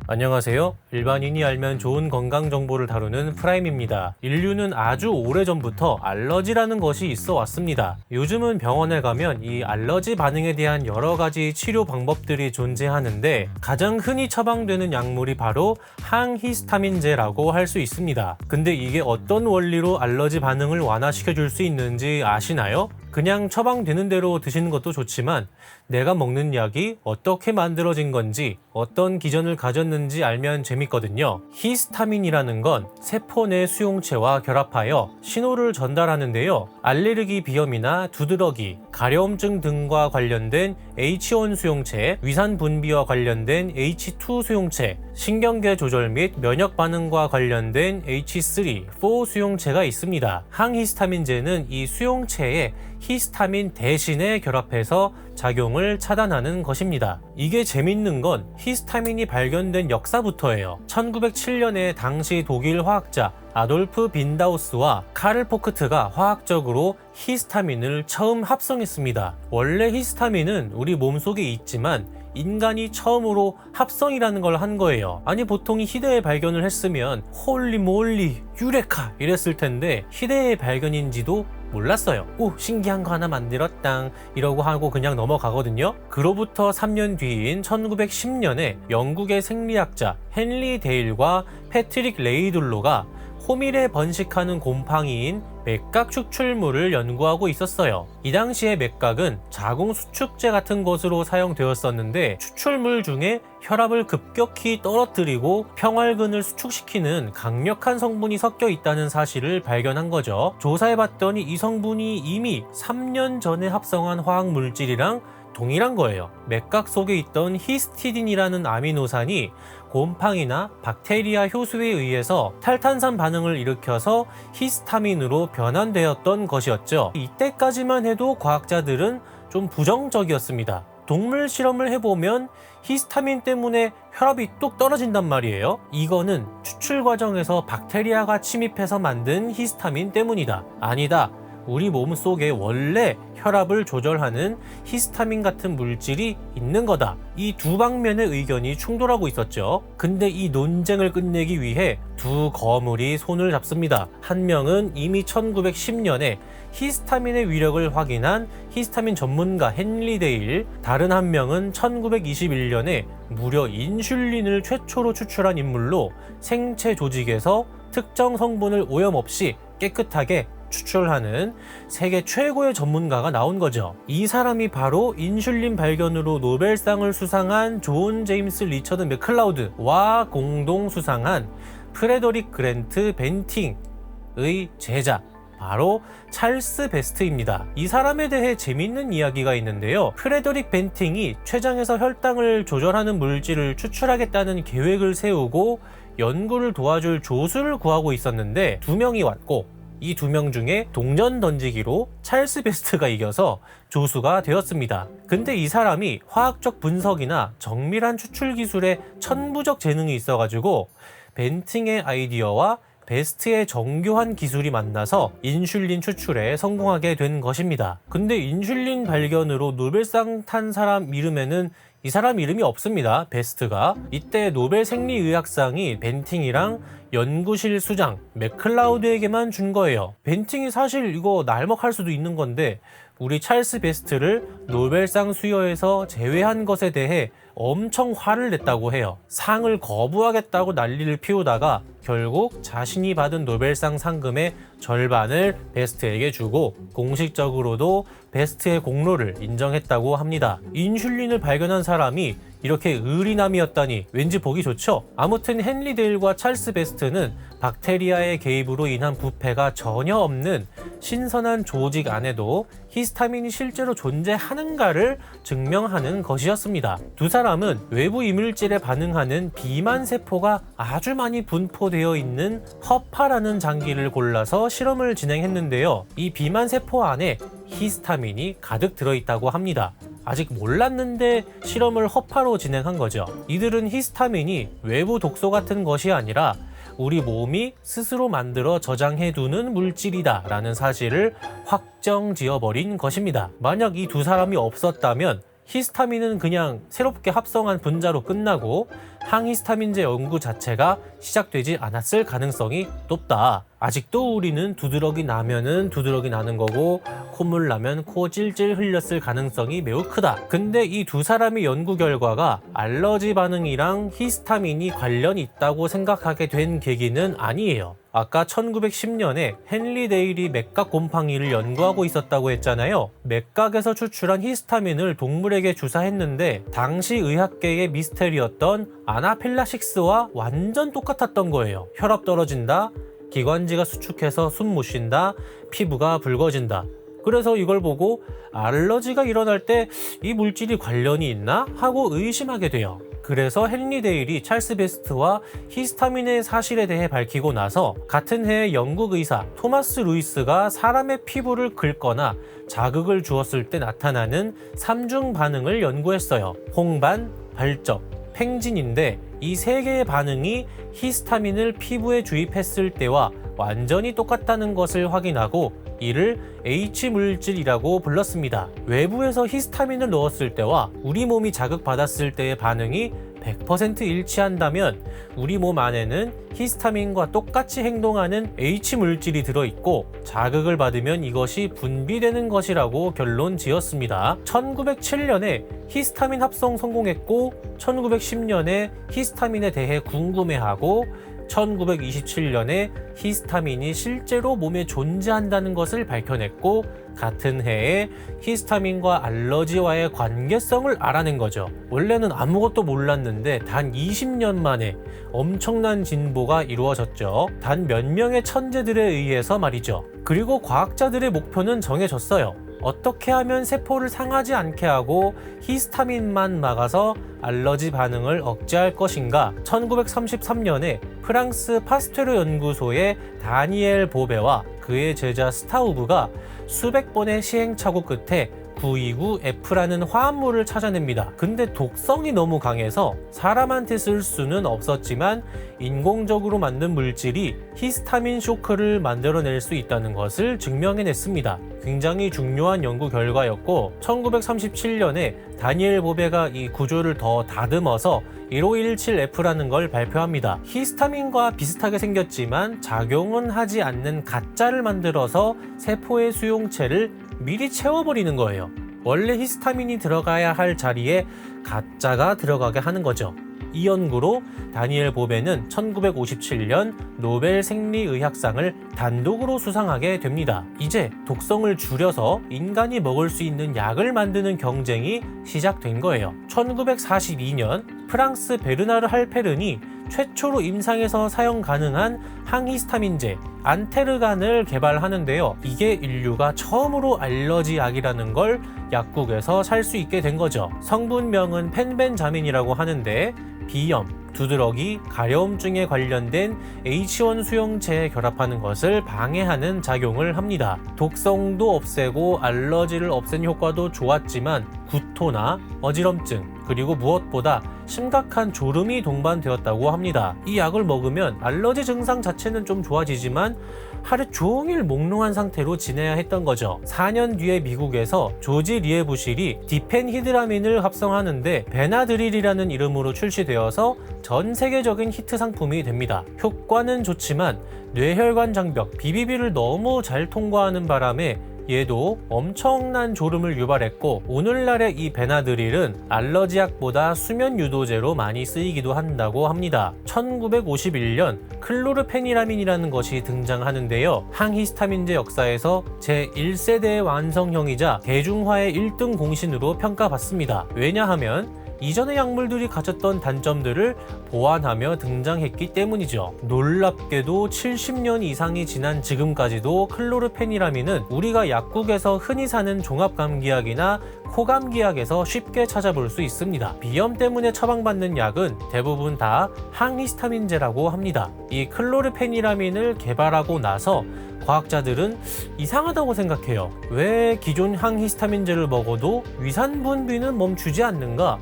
안녕하세요. 일반인이 알면 좋은 건강 정보를 다루는 프라임입니다. 인류는 아주 오래전부터 알러지라는 것이 있어 왔습니다. 요즘은 병원에 가면 이 알러지 반응에 대한 여러 가지 치료 방법들이 존재하는데 가장 흔히 처방되는 약물이 바로 항히스타민제라고 할 수 있습니다. 근데 이게 어떤 원리로 알러지 반응을 완화시켜 줄 수 있는지 아시나요? 그냥 처방되는 대로 드시는 것도 좋지만 내가 먹는 약이 어떻게 만들어진 건지 어떤 기전을 가졌는지 알면 재밌거든요. 히스타민이라는 건 세포 내 수용체와 결합하여 신호를 전달하는데요. 알레르기 비염이나 두드러기, 가려움증 등과 관련된 H1 수용체, 위산 분비와 관련된 H2 수용체, 신경계 조절 및 면역 반응과 관련된 H3, 4 수용체가 있습니다. 항히스타민제는 이 수용체에 히스타민 대신에 결합해서 작용을 차단하는 것입니다. 이게 재밌는 건 히스타민이 발견된 역사부터예요. 1907년에 당시 독일 화학자 아돌프 빈다우스와 카를 포크트가 화학적으로 히스타민을 처음 합성했습니다. 원래 히스타민은 우리 몸속에 있지만 인간이 처음으로 합성이라는 걸 한 거예요. 아니 보통 희대의 발견을 했으면 홀리 몰리 유레카 이랬을 텐데 희대의 발견인지도 몰랐어요. 오, 신기한 거 하나 만들었당 이러고 하고 그냥 넘어가거든요. 그로부터 3년 뒤인 1910년에 영국의 생리학자 헨리 데일과 패트릭 레이둘로가 호밀에 번식하는 곰팡이인 맥각 추출물을 연구하고 있었어요. 이 당시에 맥각은 자궁 수축제 같은 것으로 사용되었었는데 추출물 중에 혈압을 급격히 떨어뜨리고 평활근을 수축시키는 강력한 성분이 섞여 있다는 사실을 발견한 거죠. 조사해봤더니 이 성분이 이미 3년 전에 합성한 화학 물질이랑 동일한 거예요. 맥각 속에 있던 히스티딘이라는 아미노산이 곰팡이나 박테리아 효소에 의해서 탈탄산 반응을 일으켜서 히스타민으로 변환되었던 것이었죠. 이때까지만 해도 과학자들은 좀 부정적이었습니다. 동물 실험을 해보면 히스타민 때문에 혈압이 뚝 떨어진단 말이에요. 이거는 추출 과정에서 박테리아가 침입해서 만든 히스타민 때문이다. 아니다. 우리 몸 속에 원래 혈압을 조절하는 히스타민 같은 물질이 있는 거다. 이 두 방면의 의견이 충돌하고 있었죠. 근데 이 논쟁을 끝내기 위해 두 거물이 손을 잡습니다. 한 명은 이미 1910년에 히스타민의 위력을 확인한 히스타민 전문가 헨리 데일, 다른 한 명은 1921년에 무려 인슐린을 최초로 추출한 인물로 생체 조직에서 특정 성분을 오염 없이 깨끗하게 추출하는 세계 최고의 전문가가 나온 거죠. 이 사람이 바로 인슐린 발견으로 노벨상을 수상한 존 제임스 리처드 맥클라우드와 공동 수상한 프레더릭 그랜트 벤팅의 제자, 바로 찰스 베스트입니다. 이 사람에 대해 재밌는 이야기가 있는데요. 프레더릭 벤팅이 췌장에서 혈당을 조절하는 물질을 추출하겠다는 계획을 세우고 연구를 도와줄 조수를 구하고 있었는데 두 명이 왔고 이 두 명 중에 동전 던지기로 찰스 베스트가 이겨서 조수가 되었습니다. 근데 이 사람이 화학적 분석이나 정밀한 추출 기술에 천부적 재능이 있어가지고 벤팅의 아이디어와 베스트의 정교한 기술이 만나서 인슐린 추출에 성공하게 된 것입니다. 근데 인슐린 발견으로 노벨상 탄 사람 이름에는 이 사람 이름이 없습니다. 베스트가. 이때 노벨 생리의학상이 벤팅이랑 연구실 수장 맥클라우드에게만 준 거예요. 벤팅이 사실 이거 날먹할 수도 있는 건데 우리 찰스 베스트를 노벨상 수여에서 제외한 것에 대해 엄청 화를 냈다고 해요. 상을 거부하겠다고 난리를 피우다가 결국 자신이 받은 노벨상 상금의 절반을 베스트에게 주고 공식적으로도 베스트의 공로를 인정했다고 합니다. 인슐린을 발견한 사람이 이렇게 의리남이었다니 왠지 보기 좋죠? 아무튼 헨리 데일과 찰스 베스트는 박테리아의 개입으로 인한 부패가 전혀 없는 신선한 조직 안에도 히스타민이 실제로 존재하는가를 증명하는 것이었습니다. 두 사람은 외부 이물질에 반응하는 비만 세포가 아주 많이 분포되어 있는 허파라는 장기를 골라서 실험을 진행했는데요. 이 비만 세포 안에 히스타민이 가득 들어있다고 합니다. 아직 몰랐는데 실험을 허파로 진행한 거죠. 이들은 히스타민이 외부 독소 같은 것이 아니라 우리 몸이 스스로 만들어 저장해두는 물질이다 라는 사실을 확정지어버린 것입니다. 만약 이 두 사람이 없었다면 히스타민은 그냥 새롭게 합성한 분자로 끝나고 항히스타민제 연구 자체가 시작되지 않았을 가능성이 높다. 아직도 우리는 두드러기 나면은 두드러기 나는 거고 콧물 나면 코 찔찔 흘렸을 가능성이 매우 크다. 근데 이 두 사람의 연구 결과가 알러지 반응이랑 히스타민이 관련이 있다고 생각하게 된 계기는 아니에요. 아까 1910년에 헨리 데일이 맥각 곰팡이를 연구하고 있었다고 했잖아요. 맥각에서 추출한 히스타민을 동물에게 주사했는데 당시 의학계의 미스테리였던 아나필락시스와 완전 똑같았던 거예요. 혈압 떨어진다, 기관지가 수축해서 숨 못 쉰다, 피부가 붉어진다. 그래서 이걸 보고 알러지가 일어날 때 이 물질이 관련이 있나 하고 의심하게 돼요. 그래서 헨리 데일이 찰스 베스트와 히스타민의 사실에 대해 밝히고 나서 같은 해에 영국 의사 토마스 루이스가 사람의 피부를 긁거나 자극을 주었을 때 나타나는 3중 반응을 연구했어요. 홍반, 발적, 팽진인데 이 세 개의 반응이 히스타민을 피부에 주입했을 때와 완전히 똑같다는 것을 확인하고 이를 H물질이라고 불렀습니다. 외부에서 히스타민을 넣었을 때와 우리 몸이 자극받았을 때의 반응이 100% 일치한다면 우리 몸 안에는 히스타민과 똑같이 행동하는 H물질이 들어있고 자극을 받으면 이것이 분비되는 것이라고 결론 지었습니다. 1907년에 히스타민 합성 성공했고 1910년에 히스타민에 대해 궁금해하고 1927년에 히스타민이 실제로 몸에 존재한다는 것을 밝혀냈고 같은 해에 히스타민과 알러지와의 관계성을 알아낸 거죠. 원래는 아무것도 몰랐는데 단 20년 만에 엄청난 진보가 이루어졌죠. 단 몇 명의 천재들에 의해서 말이죠. 그리고 과학자들의 목표는 정해졌어요. 어떻게 하면 세포를 상하지 않게 하고 히스타민만 막아서 알러지 반응을 억제할 것인가? 1933년에 프랑스 파스테르 연구소의 다니엘 보베와 그의 제자 스타우브가 수백 번의 시행착오 끝에 929F라는 화합물을 찾아냅니다. 근데 독성이 너무 강해서 사람한테 쓸 수는 없었지만 인공적으로 만든 물질이 히스타민 쇼크를 만들어낼 수 있다는 것을 증명해냈습니다. 굉장히 중요한 연구 결과였고 1937년에 다니엘 보베가 이 구조를 더 다듬어서 1517F라는 걸 발표합니다. 히스타민과 비슷하게 생겼지만 작용은 하지 않는 가짜를 만들어서 세포의 수용체를 미리 채워버리는 거예요. 원래 히스타민이 들어가야 할 자리에 가짜가 들어가게 하는 거죠. 이 연구로 다니엘 보베는 1957년 노벨 생리의학상을 단독으로 수상하게 됩니다. 이제 독성을 줄여서 인간이 먹을 수 있는 약을 만드는 경쟁이 시작된 거예요. 1942년 프랑스 베르나르 할페른이 최초로 임상에서 사용 가능한 항히스타민제 안테르간을 개발하는데요. 이게 인류가 처음으로 알러지 약이라는 걸 약국에서 살 수 있게 된 거죠. 성분명은 펜벤자민이라고 하는데 비염, 두드러기, 가려움증에 관련된 H1 수용체에 결합하는 것을 방해하는 작용을 합니다. 독성도 없애고 알러지를 없앤 효과도 좋았지만 구토나 어지럼증 그리고 무엇보다 심각한 졸음이 동반되었다고 합니다. 이 약을 먹으면 알러지 증상 자체는 좀 좋아지지만 하루 종일 몽롱한 상태로 지내야 했던 거죠. 4년 뒤에 미국에서 조지 리에부실이 디펜히드라민을 합성하는데 베나드릴이라는 이름으로 출시되어서 전 세계적인 히트 상품이 됩니다. 효과는 좋지만 뇌혈관 장벽 BBB를 너무 잘 통과하는 바람에 얘도 엄청난 졸음을 유발했고 오늘날의 이 베나드릴은 알러지약보다 수면 유도제로 많이 쓰이기도 한다고 합니다. 1951년 클로르페니라민이라는 것이 등장하는데요. 항히스타민제 역사에서 제1세대의 완성형이자 대중화의 1등 공신으로 평가받습니다. 왜냐하면 이전의 약물들이 가졌던 단점들을 보완하며 등장했기 때문이죠. 놀랍게도 70년 이상이 지난 지금까지도 클로르페니라민은 우리가 약국에서 흔히 사는 종합감기약이나 코감기약에서 쉽게 찾아볼 수 있습니다. 비염 때문에 처방받는 약은 대부분 다 항히스타민제라고 합니다. 이 클로르페니라민을 개발하고 나서 과학자들은 이상하다고 생각해요. 왜 기존 항히스타민제를 먹어도 위산 분비는 멈추지 않는가?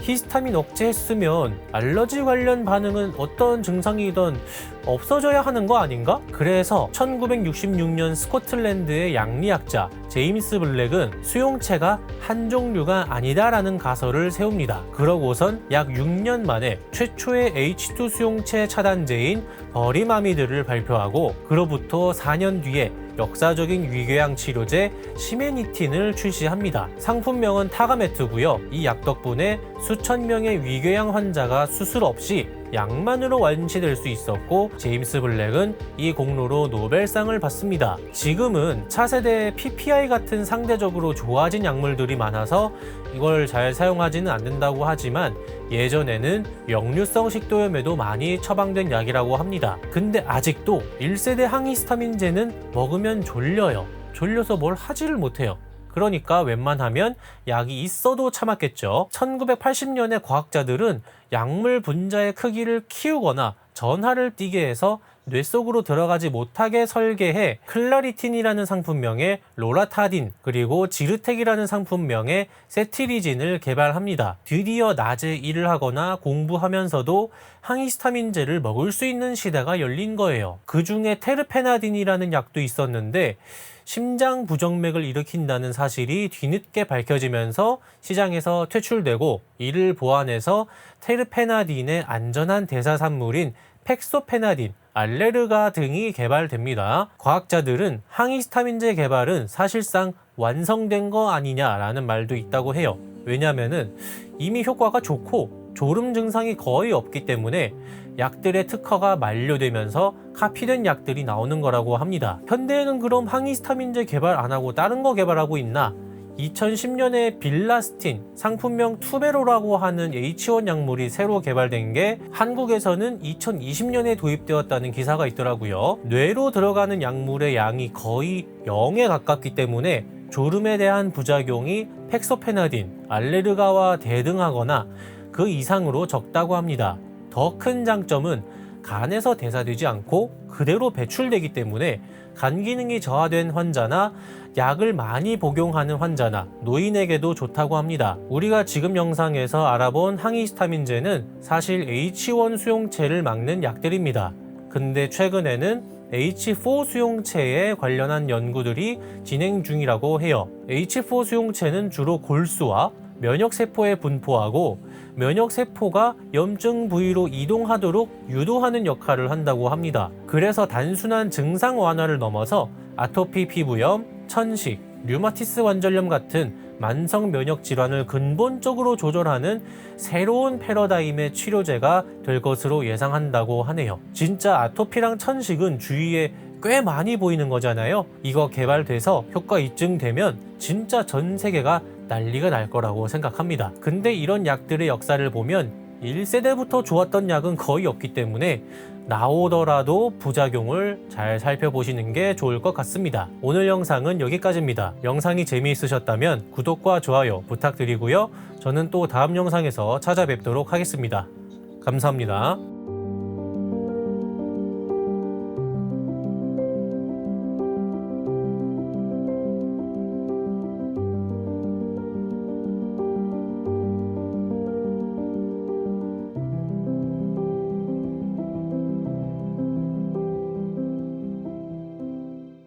히스타민 억제했으면 알러지 관련 반응은 어떤 증상이든 없어져야 하는 거 아닌가? 그래서 1966년 스코틀랜드의 양리학자 제임스 블랙은 수용체가 한 종류가 아니다라는 가설을 세웁니다. 그러고선 약 6년 만에 최초의 H2 수용체 차단제인 버리마미드를 발표하고 그로부터 4년 뒤에 역사적인 위궤양 치료제 시메니틴을 출시합니다. 상품명은 타가메트고요. 이 약 덕분에 수천 명의 위궤양 환자가 수술 없이 약만으로 완치될 수 있었고 제임스 블랙은 이 공로로 노벨상을 받습니다. 지금은 차세대 PPI 같은 상대적으로 좋아진 약물들이 많아서 이걸 잘 사용하지는 않는다고 하지만 예전에는 역류성 식도염에도 많이 처방된 약이라고 합니다. 근데 아직도 1세대 항히스타민제는 먹으면 졸려요. 졸려서 뭘 하지를 못해요. 그러니까 웬만하면 약이 있어도 참았겠죠. 1980년에 과학자들은 약물 분자의 크기를 키우거나 전하를 띠게 해서 뇌 속으로 들어가지 못하게 설계해 클라리틴이라는 상품명의 로라타딘 그리고 지르텍이라는 상품명의 세티리진을 개발합니다. 드디어 낮에 일을 하거나 공부하면서도 항히스타민제를 먹을 수 있는 시대가 열린 거예요. 그 중에 테르페나딘이라는 약도 있었는데 심장 부정맥을 일으킨다는 사실이 뒤늦게 밝혀지면서 시장에서 퇴출되고 이를 보완해서 테르페나딘의 안전한 대사산물인 팩소페나딘, 알레르가 등이 개발됩니다. 과학자들은 항히스타민제 개발은 사실상 완성된 거 아니냐라는 말도 있다고 해요. 왜냐면은 이미 효과가 좋고 졸음 증상이 거의 없기 때문에 약들의 특허가 만료되면서 카피된 약들이 나오는 거라고 합니다. 현대에는 그럼 항히스타민제 개발 안 하고 다른 거 개발하고 있나? 2010년에 빌라스틴, 상품명 투베로라고 하는 H1 약물이 새로 개발된 게 한국에서는 2020년에 도입되었다는 기사가 있더라고요. 뇌로 들어가는 약물의 양이 거의 0에 가깝기 때문에 졸음에 대한 부작용이 팩소페나딘, 알레르가와 대등하거나 그 이상으로 적다고 합니다. 더 큰 장점은 간에서 대사되지 않고 그대로 배출되기 때문에 간 기능이 저하된 환자나 약을 많이 복용하는 환자나 노인에게도 좋다고 합니다. 우리가 지금 영상에서 알아본 항히스타민제는 사실 H1 수용체를 막는 약들입니다. 근데 최근에는 H4 수용체에 관련한 연구들이 진행 중이라고 해요. H4 수용체는 주로 골수와 면역세포에 분포하고 면역세포가 염증 부위로 이동하도록 유도하는 역할을 한다고 합니다. 그래서 단순한 증상 완화를 넘어서 아토피 피부염, 천식, 류마티스 관절염 같은 만성 면역 질환을 근본적으로 조절하는 새로운 패러다임의 치료제가 될 것으로 예상한다고 하네요. 진짜 아토피랑 천식은 주위에 꽤 많이 보이는 거잖아요. 이거 개발돼서 효과 입증되면 진짜 전 세계가 난리가 날 거라고 생각합니다. 근데 이런 약들의 역사를 보면 1세대부터 좋았던 약은 거의 없기 때문에 나오더라도 부작용을 잘 살펴보시는 게 좋을 것 같습니다. 오늘 영상은 여기까지입니다. 영상이 재미있으셨다면 구독과 좋아요 부탁드리고요. 저는 또 다음 영상에서 찾아뵙도록 하겠습니다. 감사합니다.